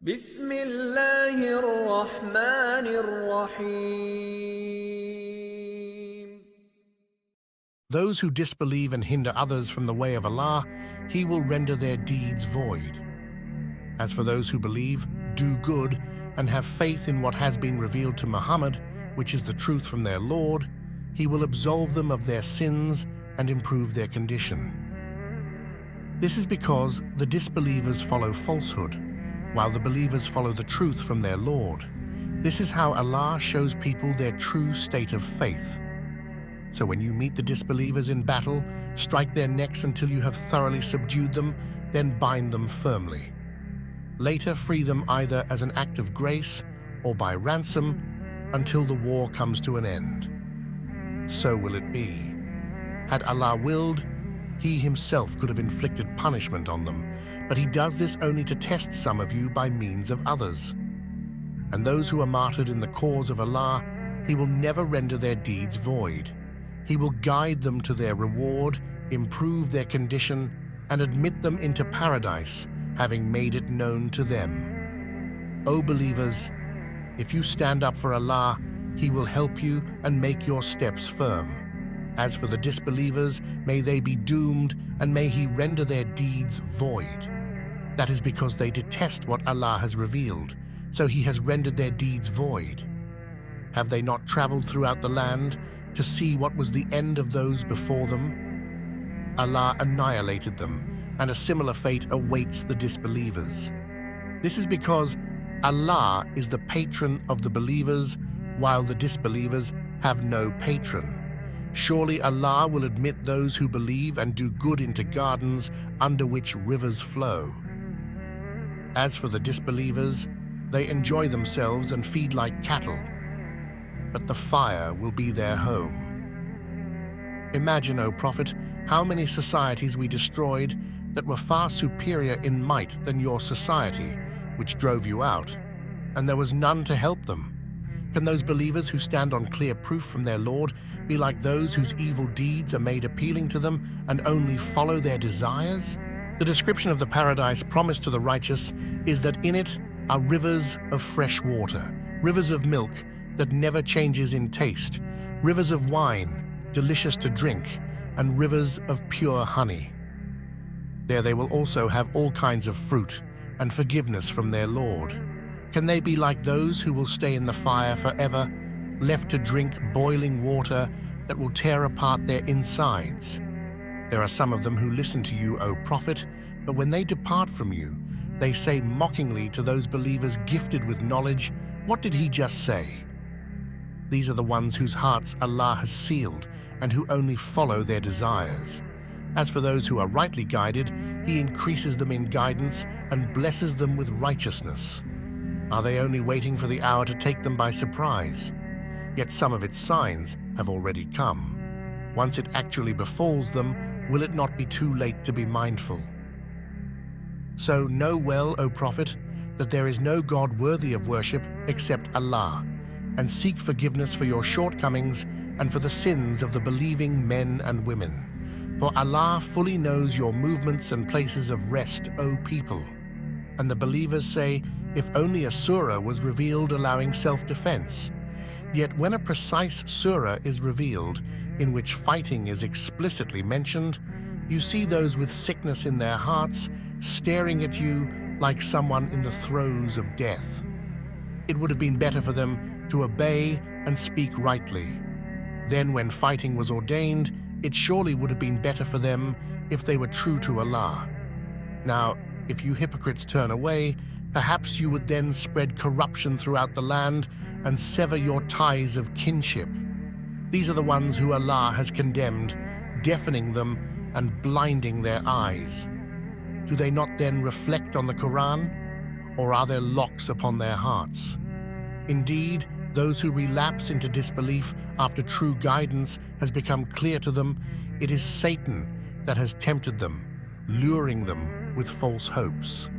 بسم الله الرحمن الرحيم. Those who disbelieve and hinder others from the way of Allah, He will render their deeds void. As for those who believe, do good, and have faith in what has been revealed to Muhammad, which is the truth from their Lord, He will absolve them of their sins and improve their condition. This is because the disbelievers follow falsehood, while the believers follow the truth from their Lord. This is how Allah shows people their true state of faith. So when you meet the disbelievers in battle, strike their necks until you have thoroughly subdued them, then bind them firmly. Later free them either as an act of grace or by ransom until the war comes to an end. So will it be. Had Allah willed, He Himself could have inflicted punishment on them, but He does this only to test some of you by means of others. And those who are martyred in the cause of Allah, He will never render their deeds void. He will guide them to their reward, improve their condition, and admit them into paradise, having made it known to them. O believers, if you stand up for Allah, He will help you and make your steps firm. As for the disbelievers, may they be doomed, and may He render their deeds void. That is because they detest what Allah has revealed, so He has rendered their deeds void. Have they not traveled throughout the land to see what was the end of those before them? Allah annihilated them, and a similar fate awaits the disbelievers. This is because Allah is the patron of the believers, while the disbelievers have no patron. Surely Allah will admit those who believe and do good into gardens under which rivers flow. As for the disbelievers, they enjoy themselves and feed like cattle, but the fire will be their home. Imagine, O Prophet, how many societies we destroyed that were far superior in might than your society, which drove you out, and there was none to help them. Can those believers who stand on clear proof from their Lord be like those whose evil deeds are made appealing to them and only follow their desires? The description of the paradise promised to the righteous is that in it are rivers of fresh water, rivers of milk that never changes in taste, rivers of wine, delicious to drink, and rivers of pure honey. There they will also have all kinds of fruit and forgiveness from their Lord. Can they be like those who will stay in the fire forever, left to drink boiling water that will tear apart their insides? There are some of them who listen to you, O Prophet, but when they depart from you, they say mockingly to those believers gifted with knowledge, "What did he just say?" These are the ones whose hearts Allah has sealed and who only follow their desires. As for those who are rightly guided, He increases them in guidance and blesses them with righteousness. Are they only waiting for the hour to take them by surprise? Yet some of its signs have already come. Once it actually befalls them, will it not be too late to be mindful? So know well, O Prophet, that there is no God worthy of worship except Allah, and seek forgiveness for your shortcomings and for the sins of the believing men and women. For Allah fully knows your movements and places of rest, O people. And the believers say, if only a surah was revealed allowing self-defense. Yet when a precise surah is revealed, in which fighting is explicitly mentioned, you see those with sickness in their hearts staring at you like someone in the throes of death. It would have been better for them to obey and speak rightly. Then when fighting was ordained, it surely would have been better for them if they were true to Allah. Now, if you hypocrites turn away, perhaps you would then spread corruption throughout the land and sever your ties of kinship. These are the ones who Allah has condemned, deafening them and blinding their eyes. Do they not then reflect on the Quran, or are there locks upon their hearts? Indeed, those who relapse into disbelief after true guidance has become clear to them, it is Satan that has tempted them, luring them with false hopes.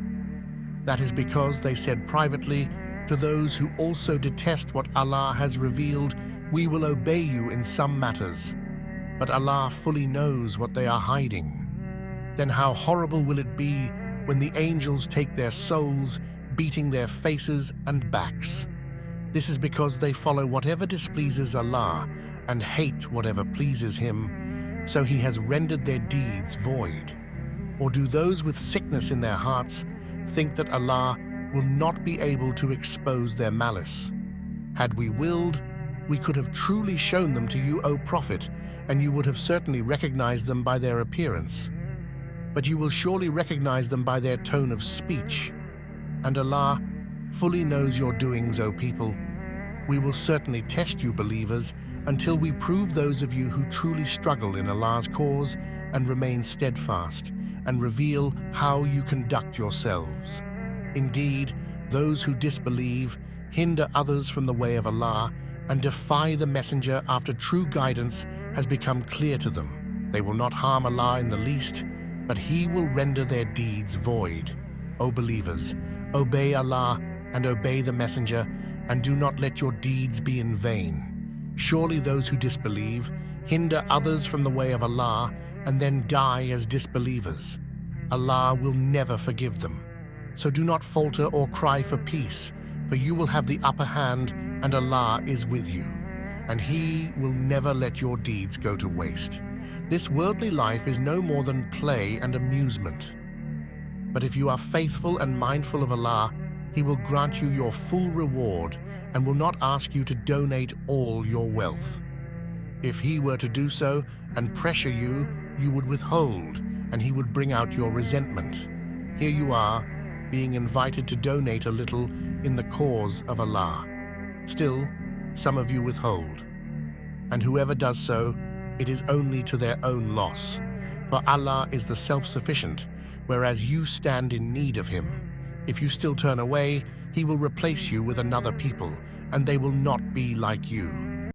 That is because they said privately to those who also detest what Allah has revealed, "We will obey you in some matters," but Allah fully knows what they are hiding. Then how horrible will it be when the angels take their souls, beating their faces and backs. This is because they follow whatever displeases Allah and hate whatever pleases Him, so He has rendered their deeds void. Or do those with sickness in their hearts think that Allah will not be able to expose their malice? Had we willed, we could have truly shown them to you, O Prophet, and you would have certainly recognized them by their appearance. But you will surely recognize them by their tone of speech. And Allah fully knows your doings, O people. We will certainly test you, believers, until we prove those of you who truly struggle in Allah's cause and remain steadfast, and reveal how you conduct yourselves. Indeed, those who disbelieve, hinder others from the way of Allah, and defy the Messenger after true guidance has become clear to them. They will not harm Allah in the least, but He will render their deeds void. O believers, obey Allah and obey the Messenger, and do not let your deeds be in vain. Surely those who disbelieve, hinder others from the way of Allah, and then die as disbelievers. Allah will never forgive them. So do not falter or cry for peace, for you will have the upper hand, and Allah is with you, and He will never let your deeds go to waste. This worldly life is no more than play and amusement. But if you are faithful and mindful of Allah, He will grant you your full reward and will not ask you to donate all your wealth. If He were to do so and pressure you, you would withhold, and He would bring out your resentment. Here you are, being invited to donate a little in the cause of Allah. Still, some of you withhold. And whoever does so, it is only to their own loss. For Allah is the self-sufficient, whereas you stand in need of Him. If you still turn away, He will replace you with another people, and they will not be like you.